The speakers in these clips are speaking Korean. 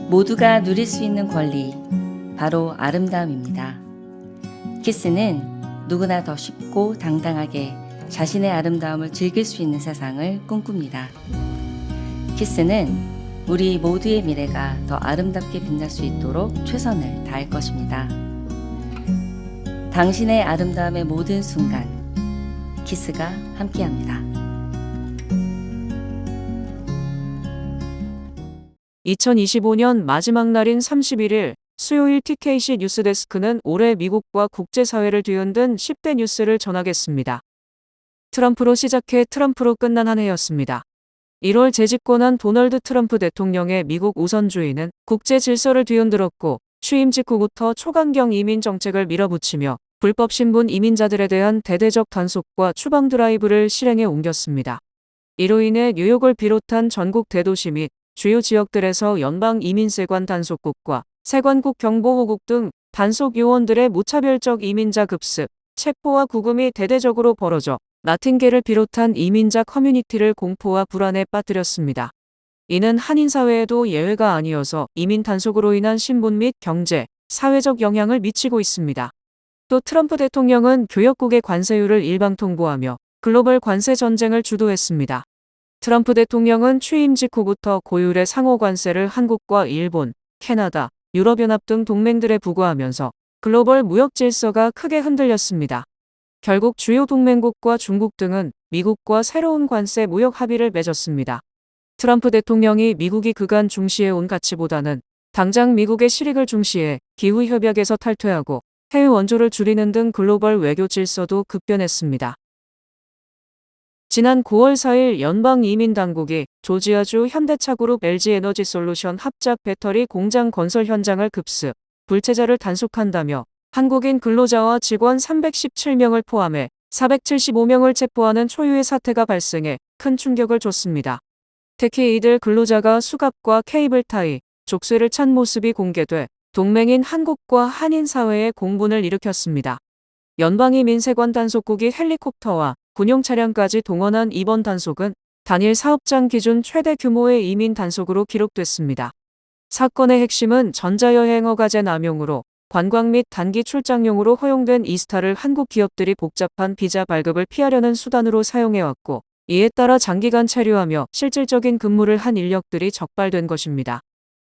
모두가 누릴 수 있는 권리, 바로 아름다움입니다. 키스는 누구나 더 쉽고 당당하게 자신의 아름다움을 즐길 수 있는 세상을 꿈꿉니다. 키스는 우리 모두의 미래가 더 아름답게 빛날 수 있도록 최선을 다할 것입니다. 당신의 아름다움의 모든 순간, 키스가 함께합니다. 2025년 마지막 날인 31일 수요일 TKC 뉴스데스크는 올해 미국과 국제사회를 뒤흔든 10대 뉴스를 전하겠습니다. 트럼프로 시작해 트럼프로 끝난 한 해였습니다. 1월 재집권한 도널드 트럼프 대통령의 미국 우선주의는 국제 질서를 뒤흔들었고, 취임 직후부터 초강경 이민 정책을 밀어붙이며 불법 신분 이민자들에 대한 대대적 단속과 추방 드라이브를 실행에 옮겼습니다. 이로 인해 뉴욕을 비롯한 전국 대도시 및 주요 지역들에서 연방 이민세관 단속국과 세관국 경보호국 등 단속 요원들의 무차별적 이민자 급습, 체포와 구금이 대대적으로 벌어져 나틴게를 비롯한 이민자 커뮤니티를 공포와 불안에 빠뜨렸습니다. 이는 한인 사회에도 예외가 아니어서 이민 단속으로 인한 신분 및 경제, 사회적 영향을 미치고 있습니다. 또 트럼프 대통령은 교역국의 관세율을 일방통보하며 글로벌 관세 전쟁을 주도했습니다. 트럼프 대통령은 취임 직후부터 고율의 상호 관세를 한국과 일본, 캐나다, 유럽연합 등 동맹들에 부과하면서 글로벌 무역 질서가 크게 흔들렸습니다. 결국 주요 동맹국과 중국 등은 미국과 새로운 관세 무역 합의를 맺었습니다. 트럼프 대통령이 미국이 그간 중시해온 가치보다는 당장 미국의 실익을 중시해 기후협약에서 탈퇴하고 해외 원조를 줄이는 등 글로벌 외교 질서도 급변했습니다. 지난 9월 4일 연방이민당국이 조지아주 현대차그룹 LG에너지솔루션 합작 배터리 공장 건설 현장을 급습, 불체자를 단속한다며 한국인 근로자와 직원 317명을 포함해 475명을 체포하는 초유의 사태가 발생해 큰 충격을 줬습니다. 특히 이들 근로자가 수갑과 케이블 타이, 족쇄를 찬 모습이 공개돼 동맹인 한국과 한인 사회에 공분을 일으켰습니다. 연방이민세관 단속국이 헬리콥터와 군용 차량까지 동원한 이번 단속은 단일 사업장 기준 최대 규모의 이민 단속으로 기록됐습니다. 사건의 핵심은 전자여행 허가제 남용으로 관광 및 단기 출장용으로 허용된 이스타를 한국 기업들이 복잡한 비자 발급을 피하려는 수단으로 사용해왔고, 이에 따라 장기간 체류하며 실질적인 근무를 한 인력들이 적발된 것입니다.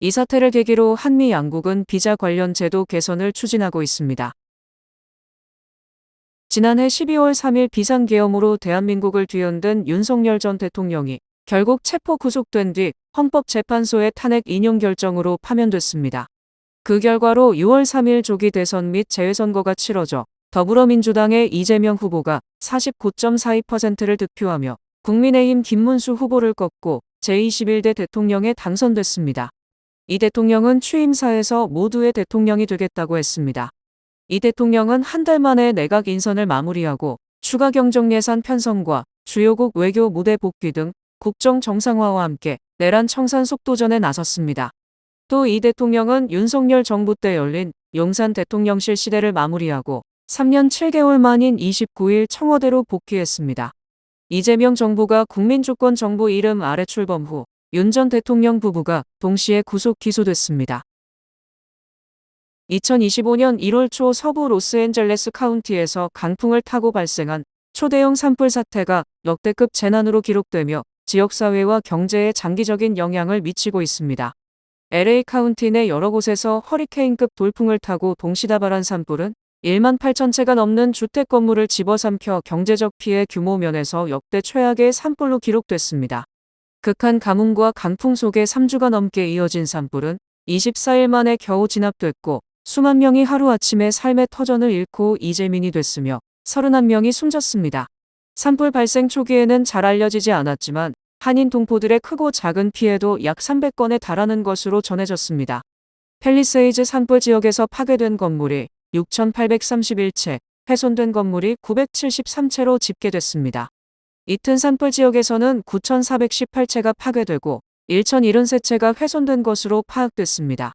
이 사태를 계기로 한미 양국은 비자 관련 제도 개선을 추진하고 있습니다. 지난해 12월 3일 비상계엄으로 대한민국을 뒤흔든 윤석열 전 대통령이 결국 체포 구속된 뒤 헌법재판소의 탄핵 인용 결정으로 파면됐습니다. 그 결과로 6월 3일 조기 대선 및 재외선거가 치러져 더불어민주당의 이재명 후보가 49.42%를 득표하며 국민의힘 김문수 후보를 꺾고 제21대 대통령에 당선됐습니다. 이 대통령은 취임사에서 모두의 대통령이 되겠다고 했습니다. 이 대통령은 한 달 만에 내각 인선을 마무리하고 추가 경정예산 편성과 주요국 외교 무대 복귀 등 국정 정상화와 함께 내란 청산 속도전에 나섰습니다. 또 이 대통령은 윤석열 정부 때 열린 용산 대통령실 시대를 마무리하고 3년 7개월 만인 29일 청와대로 복귀했습니다. 이재명 정부가 국민주권 정부 이름 아래 출범 후 윤 전 대통령 부부가 동시에 구속 기소됐습니다. 2025년 1월 초 서부 로스앤젤레스 카운티에서 강풍을 타고 발생한 초대형 산불 사태가 역대급 재난으로 기록되며 지역사회와 경제에 장기적인 영향을 미치고 있습니다. LA 카운티 내 여러 곳에서 허리케인급 돌풍을 타고 동시다발한 산불은 1만 8천 채가 넘는 주택 건물을 집어삼켜 경제적 피해 규모 면에서 역대 최악의 산불로 기록됐습니다. 극한 가뭄과 강풍 속에 3주가 넘게 이어진 산불은 24일 만에 겨우 진압됐고, 수만 명이 하루아침에 삶의 터전을 잃고 이재민이 됐으며 31명이 숨졌습니다. 산불 발생 초기에는 잘 알려지지 않았지만 한인 동포들의 크고 작은 피해도 약 300건에 달하는 것으로 전해졌습니다. 팰리세이즈 산불 지역에서 파괴된 건물이 6,831채, 훼손된 건물이 973채로 집계됐습니다. 이튼 산불 지역에서는 9,418채가 파괴되고 1,073채가 훼손된 것으로 파악됐습니다.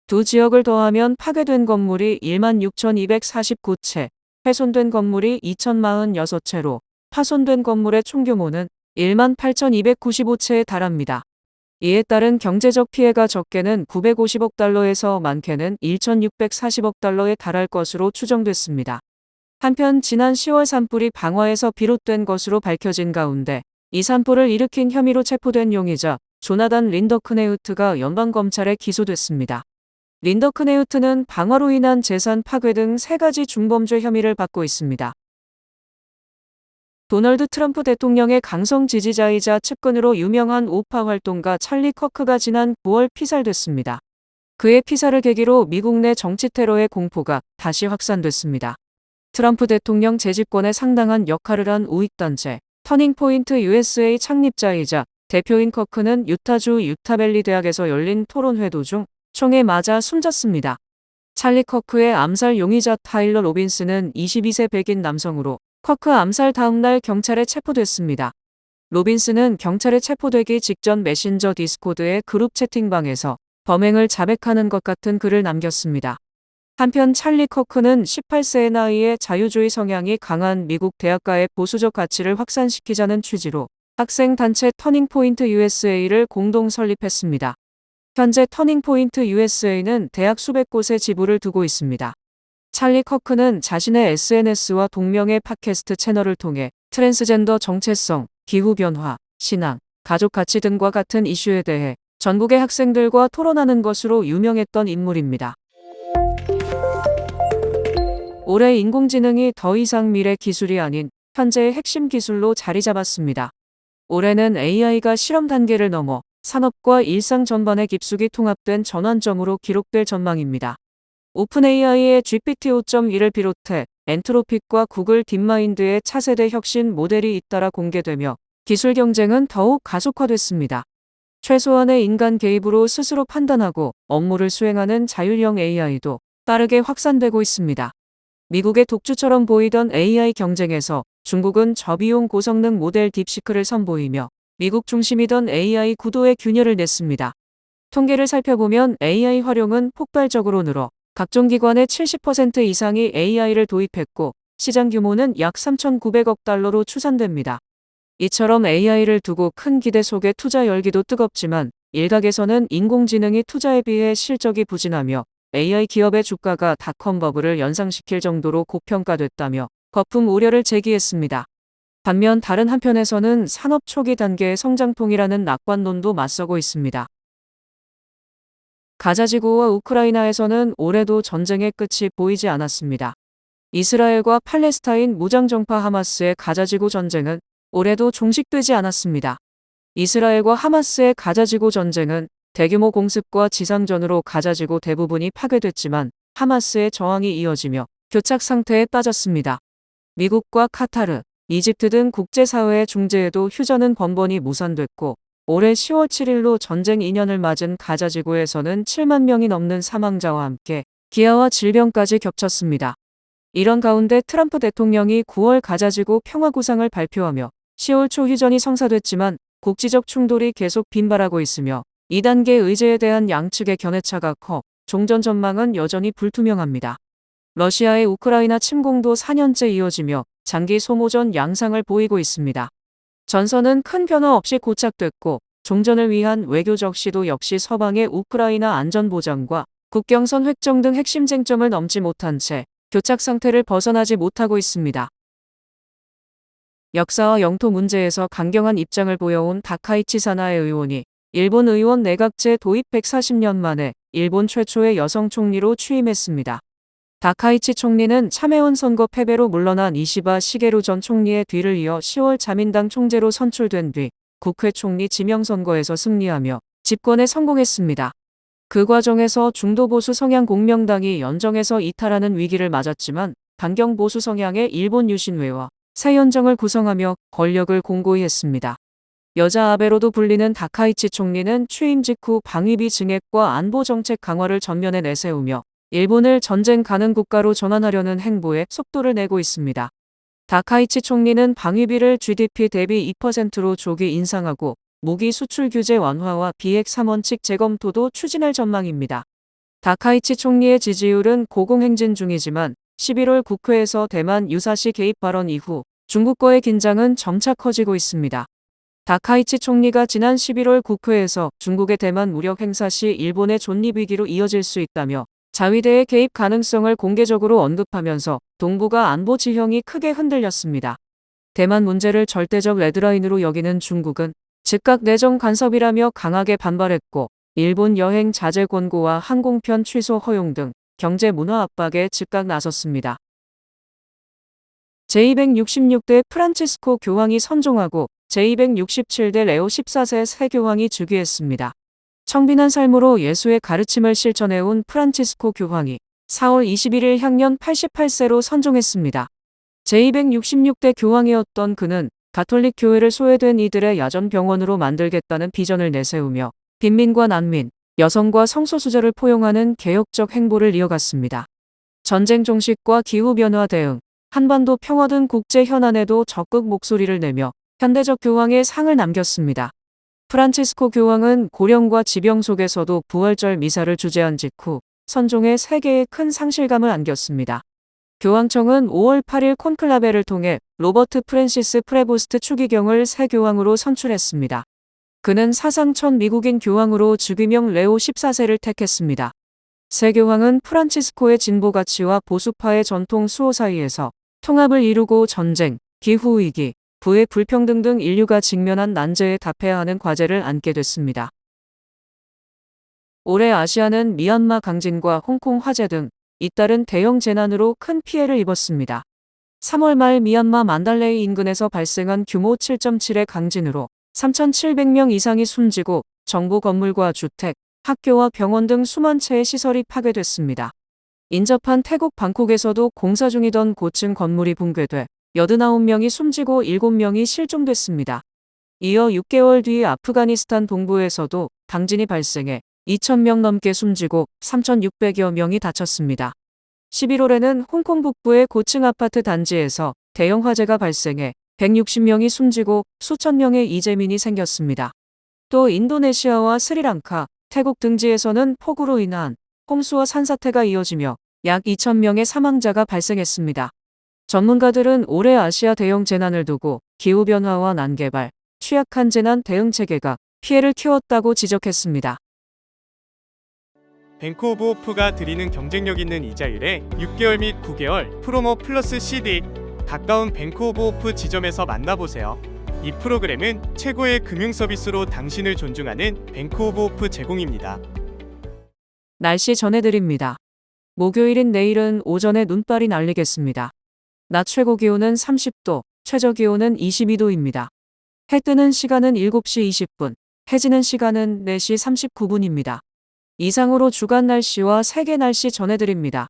두 지역을 더하면 파괴된 건물이 16,249채, 훼손된 건물이 2,046채로 파손된 건물의 총규모는 18,295채에 달합니다. 이에 따른 경제적 피해가 적게는 950억 달러에서 많게는 1,640억 달러에 달할 것으로 추정됐습니다. 한편 지난 10월 산불이 방화에서 비롯된 것으로 밝혀진 가운데 이 산불을 일으킨 혐의로 체포된 용의자 조나단 린더크네우트가 연방검찰에 기소됐습니다. 린더크네우트는 방화로 인한 재산 파괴 등 3가지 중범죄 혐의를 받고 있습니다. 도널드 트럼프 대통령의 강성 지지자이자 측근으로 유명한 우파 활동가 찰리 커크가 지난 9월 피살됐습니다. 그의 피살을 계기로 미국 내 정치 테러의 공포가 다시 확산됐습니다. 트럼프 대통령 재집권에 상당한 역할을 한 우익단체 터닝포인트 USA 창립자이자 대표인 커크는 유타주 유타밸리 대학에서 열린 토론회도 중 총에 맞아 숨졌습니다. 찰리 커크의 암살 용의자 타일러 로빈스는 22세 백인 남성으로 커크 암살 다음 날 경찰에 체포됐습니다. 로빈스는 경찰에 체포되기 직전 메신저 디스코드의 그룹 채팅방에서 범행을 자백하는 것 같은 글을 남겼습니다. 한편 찰리 커크는 18세의 나이에 자유주의 성향이 강한 미국 대학가의 보수적 가치를 확산시키자는 취지로 학생단체 터닝포인트 USA를 공동 설립했습니다. 현재 터닝포인트 USA는 대학 수백 곳에 지부를 두고 있습니다. 찰리 커크는 자신의 SNS와 동명의 팟캐스트 채널을 통해 트랜스젠더 정체성, 기후변화, 신앙, 가족 가치 등과 같은 이슈에 대해 전국의 학생들과 토론하는 것으로 유명했던 인물입니다. 올해 인공지능이 더 이상 미래 기술이 아닌 현재의 핵심 기술로 자리 잡았습니다. 올해는 AI가 실험 단계를 넘어 산업과 일상 전반에 깊숙이 통합된 전환점으로 기록될 전망입니다. 오픈AI의 GPT-5.1을 비롯해 엔트로픽과 구글 딥마인드의 차세대 혁신 모델이 잇따라 공개되며 기술 경쟁은 더욱 가속화됐습니다. 최소한의 인간 개입으로 스스로 판단하고 업무를 수행하는 자율형 AI도 빠르게 확산되고 있습니다. 미국의 독주처럼 보이던 AI 경쟁에서 중국은 저비용 고성능 모델 딥시크를 선보이며 미국 중심이던 AI 구도에 균열을 냈습니다. 통계를 살펴보면 AI 활용은 폭발적으로 늘어 각종 기관의 70% 이상이 AI를 도입했고 시장 규모는 약 3,900억 달러로 추산됩니다. 이처럼 AI를 두고 큰 기대 속에 투자 열기도 뜨겁지만 일각에서는 인공지능이 투자에 비해 실적이 부진하며 AI 기업의 주가가 닷컴 버블을 연상시킬 정도로 고평가됐다며 거품 우려를 제기했습니다. 반면 다른 한편에서는 산업 초기 단계의 성장통이라는 낙관론도 맞서고 있습니다. 가자지구와 우크라이나에서는 올해도 전쟁의 끝이 보이지 않았습니다. 이스라엘과 팔레스타인 무장정파 하마스의 가자지구 전쟁은 올해도 종식되지 않았습니다. 이스라엘과 하마스의 가자지구 전쟁은 대규모 공습과 지상전으로 가자지구 대부분이 파괴됐지만 하마스의 저항이 이어지며 교착 상태에 빠졌습니다. 미국과 카타르, 이집트 등 국제사회의 중재에도 휴전은 번번이 무산됐고 올해 10월 7일로 전쟁 2년을 맞은 가자지구에서는 7만 명이 넘는 사망자와 함께 기아와 질병까지 겹쳤습니다. 이런 가운데 트럼프 대통령이 9월 가자지구 평화구상을 발표하며 10월 초 휴전이 성사됐지만 국지적 충돌이 계속 빈발하고 있으며 2단계 의제에 대한 양측의 견해차가 커 종전 전망은 여전히 불투명합니다. 러시아의 우크라이나 침공도 4년째 이어지며 장기 소모전 양상을 보이고 있습니다. 전선은 큰 변화 없이 고착됐고 종전을 위한 외교적 시도 역시 서방의 우크라이나 안전보장과 국경선 획정 등 핵심 쟁점을 넘지 못한 채 교착 상태를 벗어나지 못하고 있습니다. 역사와 영토 문제에서 강경한 입장을 보여온 다카이치 사나에 의원이 일본 의원 내각제 도입 140년 만에 일본 최초의 여성 총리로 취임했습니다. 다카이치 총리는 참회원 선거 패배로 물러난 이시바 시게루 전 총리의 뒤를 이어 10월 자민당 총재로 선출된 뒤 국회 총리 지명선거에서 승리하며 집권에 성공했습니다. 그 과정에서 중도 보수 성향 공명당이 연정에서 이탈하는 위기를 맞았지만 강경 보수 성향의 일본 유신회와 새 연정을 구성하며 권력을 공고히 했습니다. 여자 아베로도 불리는 다카이치 총리는 취임 직후 방위비 증액과 안보 정책 강화를 전면에 내세우며 일본을 전쟁 가능 국가로 전환하려는 행보에 속도를 내고 있습니다. 다카이치 총리는 방위비를 GDP 대비 2%로 조기 인상하고 무기 수출 규제 완화와 비핵 3원칙 재검토도 추진할 전망입니다. 다카이치 총리의 지지율은 고공행진 중이지만 11월 국회에서 대만 유사시 개입 발언 이후 중국과의 긴장은 점차 커지고 있습니다. 다카이치 총리가 지난 11월 국회에서 중국의 대만 무력 행사 시 일본의 존립 위기로 이어질 수 있다며 자위대의 개입 가능성을 공개적으로 언급하면서 동북아 안보 지형이 크게 흔들렸습니다. 대만 문제를 절대적 레드라인으로 여기는 중국은 즉각 내정 간섭이라며 강하게 반발했고 일본 여행 자제 권고와 항공편 취소 허용 등 경제 문화 압박에 즉각 나섰습니다. 제266대 프란치스코 교황이 선종하고 제267대 레오 14세 새 교황이 즉위했습니다. 청빈한 삶으로 예수의 가르침을 실천해온 프란치스코 교황이 4월 21일 향년 88세로 선종했습니다. 제266대 교황이었던 그는 가톨릭 교회를 소외된 이들의 야전 병원으로 만들겠다는 비전을 내세우며 빈민과 난민, 여성과 성소수자를 포용하는 개혁적 행보를 이어갔습니다. 전쟁 종식과 기후변화 대응, 한반도 평화 등 국제 현안에도 적극 목소리를 내며 현대적 교황의 상을 남겼습니다. 프란치스코 교황은 고령과 지병 속에서도 부활절 미사를 주재한 직후 선종에 세계에 큰 상실감을 안겼습니다. 교황청은 5월 8일 콘클라베를 통해 로버트 프랜시스 프레보스트 추기경을 새 교황으로 선출했습니다. 그는 사상 첫 미국인 교황으로 즉위명 레오 14세를 택했습니다. 새 교황은 프란치스코의 진보 가치와 보수파의 전통 수호 사이에서 통합을 이루고 전쟁, 기후위기, 부의 불평등 등 인류가 직면한 난제에 답해야 하는 과제를 안게 됐습니다. 올해 아시아는 미얀마 강진과 홍콩 화재 등 잇따른 대형 재난으로 큰 피해를 입었습니다. 3월 말 미얀마 만달레이 인근에서 발생한 규모 7.7의 강진으로 3,700명 이상이 숨지고 정부 건물과 주택, 학교와 병원 등 수만 채의 시설이 파괴됐습니다. 인접한 태국 방콕에서도 공사 중이던 고층 건물이 붕괴돼 89명이 숨지고 7명이 실종됐습니다. 이어 6개월 뒤 아프가니스탄 동부에서도 강진이 발생해 2,000명 넘게 숨지고 3,600여 명이 다쳤습니다. 11월에는 홍콩 북부의 고층 아파트 단지에서 대형 화재가 발생해 160명이 숨지고 수천 명의 이재민이 생겼습니다. 또 인도네시아와 스리랑카, 태국 등지에서는 폭우로 인한 홍수와 산사태가 이어지며 약 2,000명의 사망자가 발생했습니다. 전문가들은 올해 아시아 대형 재난을 두고 기후변화와 난개발, 취약한 재난 대응 체계가 피해를 키웠다고 지적했습니다. 뱅크 오브 호프가 드리는 경쟁력 있는 이자율에 6개월 및 9개월 프로모 플러스 CD 가까운 뱅크 오브 호프 지점에서 만나보세요. 이 프로그램은 최고의 금융 서비스로 당신을 존중하는 뱅크 오브 호프 제공입니다. 날씨 전해드립니다. 목요일인 내일은 오전에 눈발이 날리겠습니다. 낮 최고 기온은 30도, 최저 기온은 22도입니다. 해 뜨는 시간은 7시 20분, 해 지는 시간은 4시 39분입니다. 이상으로 주간 날씨와 세계 날씨 전해드립니다.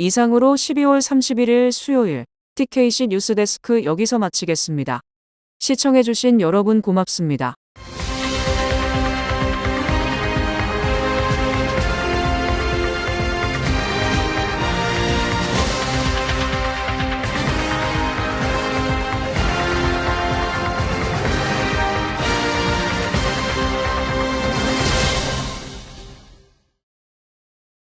이상으로 12월 31일 수요일 TKC 뉴스데스크 여기서 마치겠습니다. 시청해주신 여러분 고맙습니다.